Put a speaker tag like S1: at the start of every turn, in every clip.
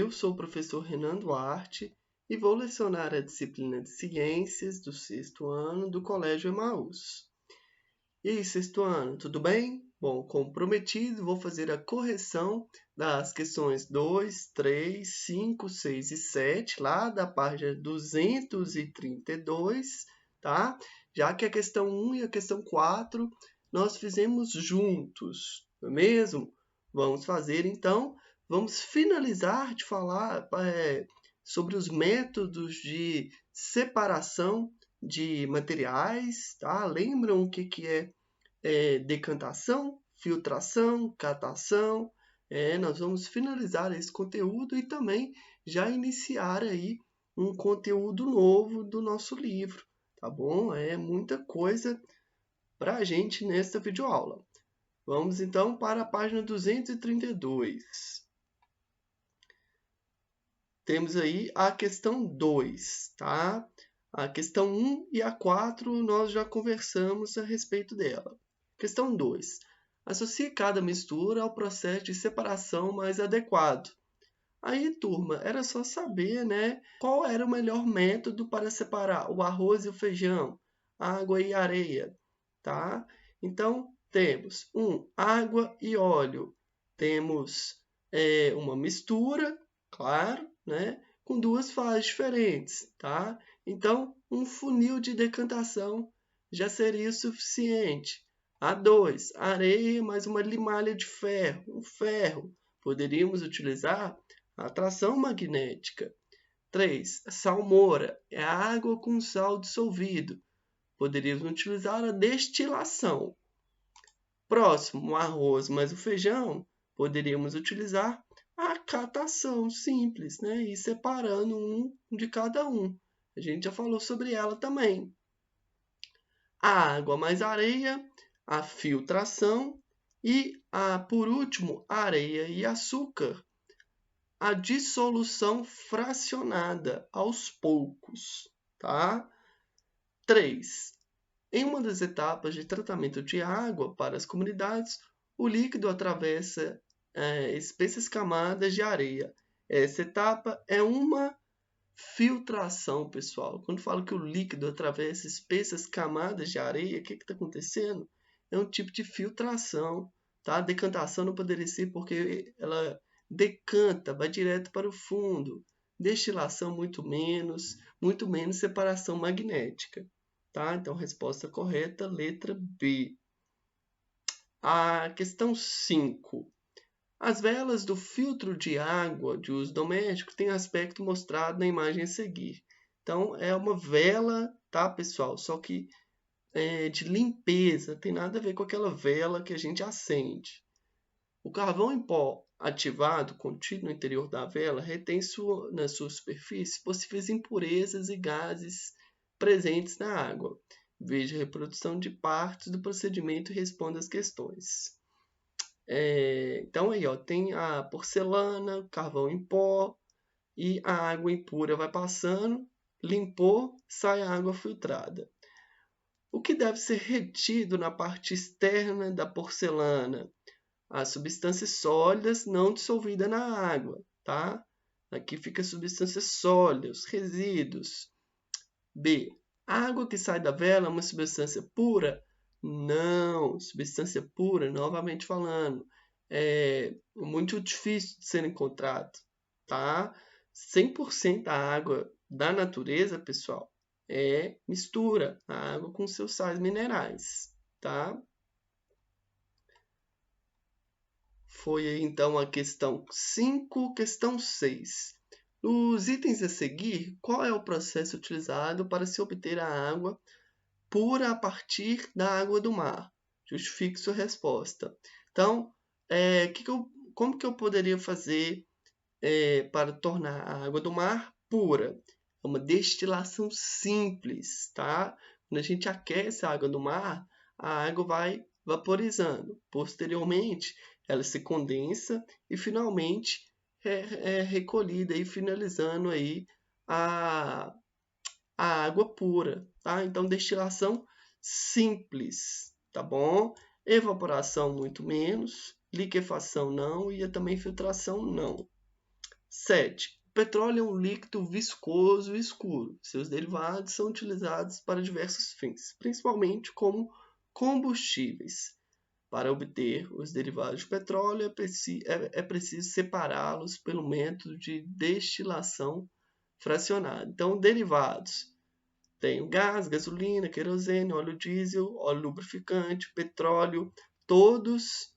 S1: eu sou o professor Renan Duarte e vou lecionar a disciplina de Ciências do 6º ano do Colégio Emaús. E aí, 6º ano, tudo bem? Bom, como prometido, vou fazer a correção das questões 2, 3, 5, 6 e 7, lá da página 232, tá? Já que a questão 1 e a questão 4 nós fizemos juntos, não é mesmo? Vamos fazer, então, vamos finalizar de falar sobre os métodos de separação de materiais, tá? Lembram o que é decantação, filtração, catação? Nós vamos finalizar esse conteúdo e também já iniciar aí um conteúdo novo do nosso livro, tá bom? É muita coisa para a gente nesta videoaula. Vamos então para a página 232. Temos aí a questão 2, tá? A questão 1 e a 4 nós já conversamos a respeito dela. Questão 2. Associe cada mistura ao processo de separação mais adequado. Aí, turma, era só saber, né, qual era o melhor método para separar o arroz e o feijão, água e areia, tá? Então, temos água e óleo. Temos uma mistura, claro, né, com duas fases diferentes, tá? Então, um funil de decantação já seria o suficiente. A2, areia mais uma limalha de ferro, um ferro. Poderíamos utilizar a atração magnética. 3, salmoura, é água com sal dissolvido. Poderíamos utilizar a destilação. Próximo, o arroz mais o feijão, poderíamos utilizar a catação simples, né? E separando um de cada um. A gente já falou sobre ela também. A água mais areia, a filtração e, por último, areia e açúcar, a dissolução fracionada aos poucos, tá? 3. Em uma das etapas de tratamento de água para as comunidades, o líquido atravessa espessas camadas de areia. Essa etapa é uma filtração, pessoal. Quando falo que o líquido atravessa espessas camadas de areia, o que está acontecendo? É um tipo de filtração, tá? Decantação não poderia ser porque ela decanta, vai direto para o fundo. Destilação muito menos separação magnética, tá? Então, resposta correta, letra B. A questão 5. As velas do filtro de água de uso doméstico têm aspecto mostrado na imagem a seguir. Então, é uma vela, tá, pessoal? Só que de limpeza, tem nada a ver com aquela vela que a gente acende. O carvão em pó ativado, contido no interior da vela, retém na sua superfície possíveis impurezas e gases presentes na água. Veja a reprodução de partes do procedimento e responda as questões. Então, aí, ó, tem a porcelana, o carvão em pó e a água impura vai passando, limpou, sai a água filtrada. O que deve ser retido na parte externa da porcelana? As substâncias sólidas não dissolvidas na água, tá? Aqui fica substâncias sólidas, resíduos. B. A água que sai da vela é uma substância pura? Não, substância pura, novamente falando, é muito difícil de ser encontrado, tá? 100% da água da natureza, pessoal, é mistura, a água com seus sais minerais, tá? Foi aí, então, a questão 5, questão 6. Nos itens a seguir, qual é o processo utilizado para se obter a água pura a partir da água do mar? Justifique sua resposta. Então, como que eu poderia fazer para tornar a água do mar pura? É uma destilação simples, tá? Quando a gente aquece a água do mar, a água vai vaporizando. Posteriormente, ela se condensa e finalmente é recolhida e finalizando aí a água pura, tá? Então, destilação simples, tá bom? Evaporação muito menos, liquefação não e também filtração não. 7. O petróleo é um líquido viscoso e escuro. Seus derivados são utilizados para diversos fins, principalmente como combustíveis. Para obter os derivados de petróleo, é preciso separá-los pelo método de destilação fracionada. Então, derivados. Tem o gás, gasolina, querosene, óleo diesel, óleo lubrificante, petróleo, todos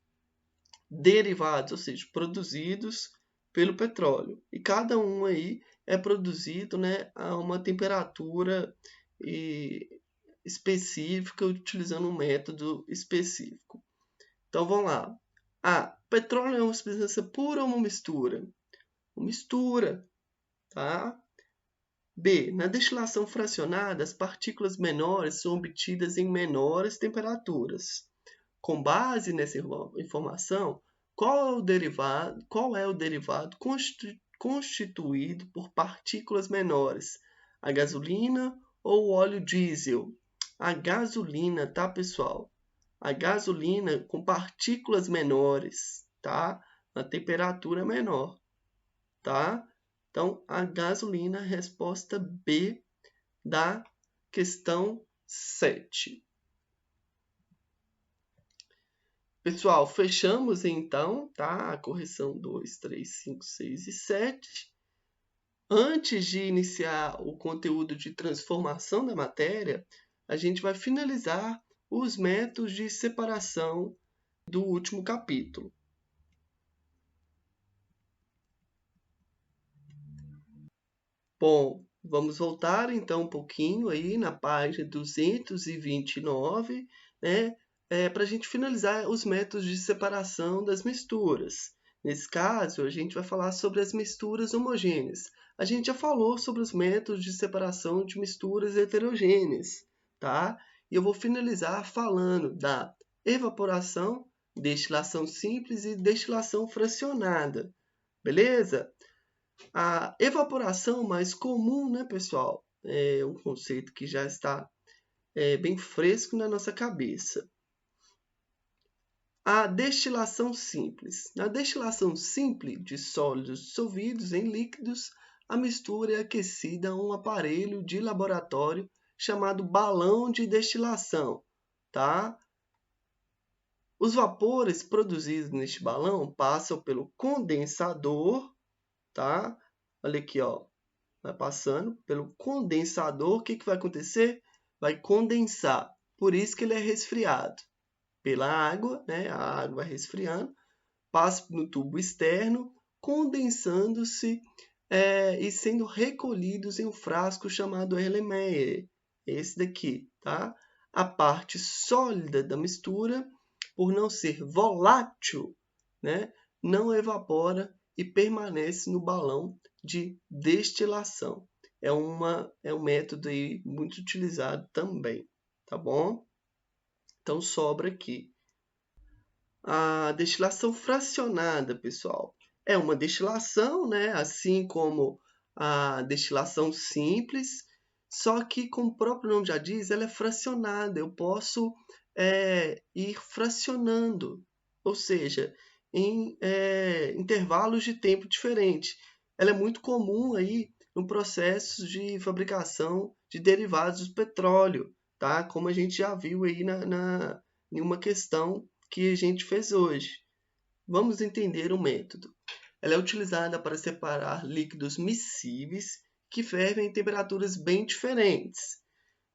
S1: derivados, ou seja, produzidos pelo petróleo. E cada um aí é produzido, né, a uma temperatura específica, utilizando um método específico. Então vamos lá. A. Petróleo é uma substância pura ou uma mistura? Uma mistura, tá? B. Na destilação fracionada, as partículas menores são obtidas em menores temperaturas. Com base nessa informação, qual é o derivado constituído por partículas menores? A gasolina ou o óleo diesel? A gasolina, tá, pessoal? A gasolina com partículas menores, tá? A temperatura menor, tá? Então, a gasolina, resposta B da questão 7. Pessoal, fechamos então, tá? A correção 2, 3, 5, 6 e 7. Antes de iniciar o conteúdo de transformação da matéria, a gente vai finalizar os métodos de separação do último capítulo. Bom, vamos voltar então um pouquinho aí na página 229, né? Para a gente finalizar os métodos de separação das misturas. Nesse caso, a gente vai falar sobre as misturas homogêneas. A gente já falou sobre os métodos de separação de misturas heterogêneas, tá? E eu vou finalizar falando da evaporação, destilação simples e destilação fracionada, beleza? A evaporação mais comum, né, pessoal? É um conceito que já está bem fresco na nossa cabeça. A destilação simples. Na destilação simples de sólidos dissolvidos em líquidos, a mistura é aquecida a um aparelho de laboratório chamado balão de destilação, tá? Os vapores produzidos neste balão passam pelo condensador, tá? Olha aqui, ó. Vai passando pelo condensador. O que vai acontecer? Vai condensar. Por isso que ele é resfriado. Pela água, né? A água vai resfriando, passa no tubo externo, condensando-se e sendo recolhidos em um frasco chamado Erlenmeyer. Esse daqui, tá? A parte sólida da mistura, por não ser volátil, né? Não evapora e permanece no balão de destilação. É um método aí muito utilizado também, tá bom? Então, sobra aqui. A destilação fracionada, pessoal, é uma destilação, né? Assim como a destilação simples, só que, como o próprio nome já diz, ela é fracionada. Eu posso ir fracionando, ou seja, em intervalos de tempo diferentes. Ela é muito comum aí no processo de fabricação de derivados do petróleo, tá? Como a gente já viu aí em uma questão que a gente fez hoje. Vamos entender o método. Ela é utilizada para separar líquidos miscíveis que fervem em temperaturas bem diferentes.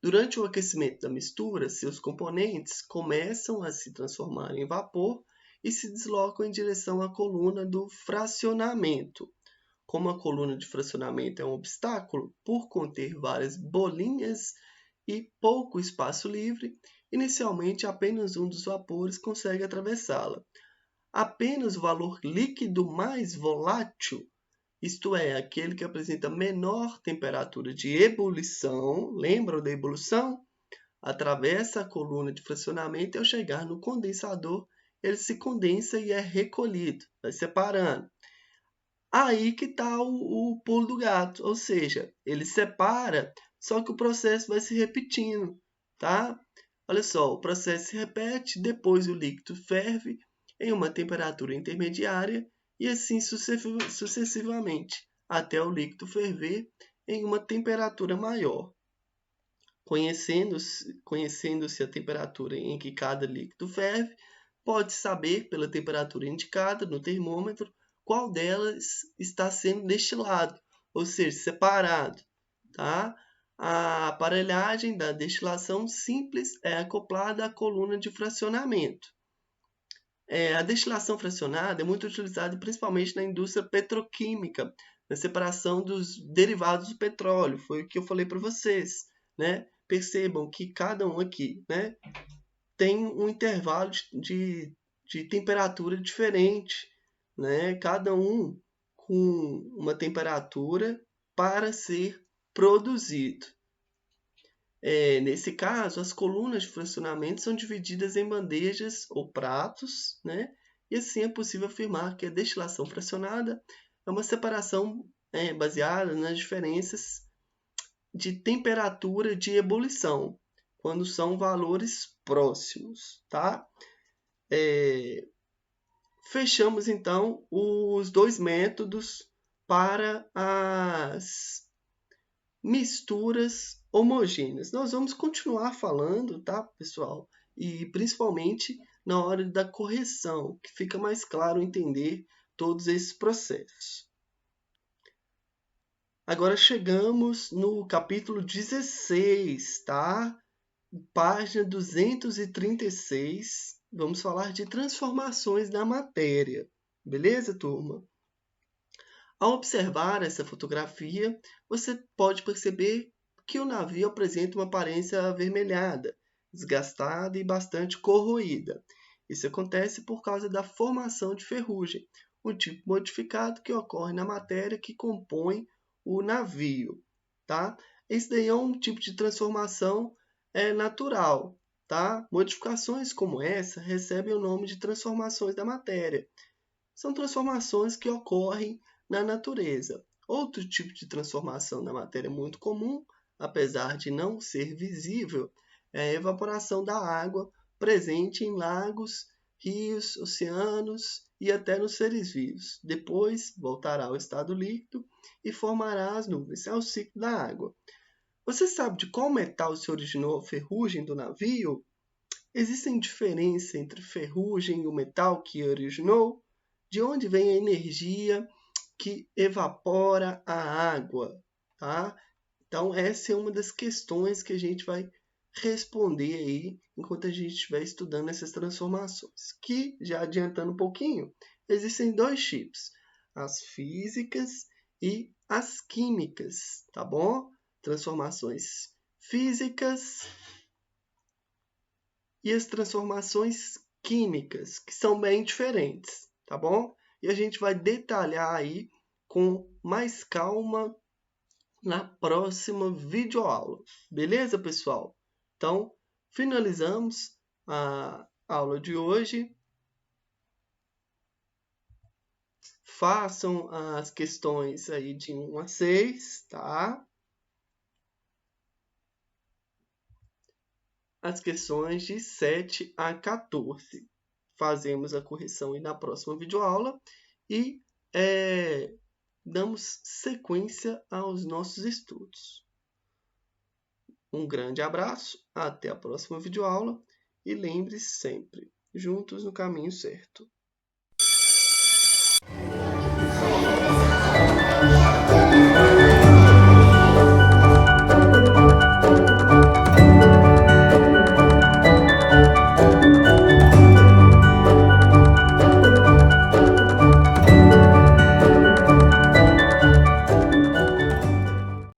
S1: Durante o aquecimento da mistura, seus componentes começam a se transformar em vapor e se deslocam em direção à coluna do fracionamento. Como a coluna de fracionamento é um obstáculo, por conter várias bolinhas e pouco espaço livre, inicialmente apenas um dos vapores consegue atravessá-la. Apenas o valor líquido mais volátil, isto é, aquele que apresenta menor temperatura de ebulição, lembram da ebulição? Atravessa a coluna de fracionamento e ao chegar no condensador, ele se condensa e é recolhido, vai separando. Aí que está o pulo do gato, ou seja, ele separa, só que o processo vai se repetindo, tá? Olha só, o processo se repete, depois o líquido ferve em uma temperatura intermediária e assim sucessivamente, até o líquido ferver em uma temperatura maior. Conhecendo-se a temperatura em que cada líquido ferve, pode saber, pela temperatura indicada no termômetro, qual delas está sendo destilado, ou seja, separado. Tá? A aparelhagem da destilação simples é acoplada à coluna de fracionamento. A destilação fracionada é muito utilizada principalmente na indústria petroquímica, na separação dos derivados do petróleo. Foi o que eu falei para vocês, né? Percebam que cada um aqui, né, tem um intervalo de temperatura diferente, né? Cada um com uma temperatura para ser produzido. Nesse caso, as colunas de fracionamento são divididas em bandejas ou pratos, né? E assim é possível afirmar que a destilação fracionada é uma separação baseada nas diferenças de temperatura de ebulição, quando são valores próximos, tá? Fechamos, então, os dois métodos para as misturas homogêneas. Nós vamos continuar falando, tá, pessoal? E principalmente na hora da correção, que fica mais claro entender todos esses processos. Agora chegamos no capítulo 16, tá? Página 236. Vamos falar de transformações da matéria. Beleza, turma? Ao observar essa fotografia, você pode perceber que o navio apresenta uma aparência avermelhada, desgastada e bastante corroída. Isso acontece por causa da formação de ferrugem, um tipo modificado que ocorre na matéria que compõe o navio. Tá? Esse daí é um tipo de transformação natural. Tá? Modificações como essa recebem o nome de transformações da matéria. São transformações que ocorrem na natureza. Outro tipo de transformação da matéria muito comum, apesar de não ser visível, é a evaporação da água presente em lagos, rios, oceanos e até nos seres vivos. Depois voltará ao estado líquido e formará as nuvens. É o ciclo da água. Você sabe de qual metal se originou a ferrugem do navio? Existem diferenças entre ferrugem e o metal que originou? De onde vem a energia que evapora a água? Tá? Então, essa é uma das questões que a gente vai responder aí enquanto a gente estiver estudando essas transformações. Que, já adiantando um pouquinho, existem dois tipos, as físicas e as químicas, tá bom? Transformações físicas e as transformações químicas, que são bem diferentes, tá bom? E a gente vai detalhar aí com mais calma na próxima videoaula. Beleza, pessoal? Então, finalizamos a aula de hoje. Façam as questões aí de 1 a 6, tá? As questões de 7 a 14. Fazemos a correção aí na próxima videoaula e damos sequência aos nossos estudos. Um grande abraço, até a próxima videoaula e lembre-se sempre, juntos no caminho certo.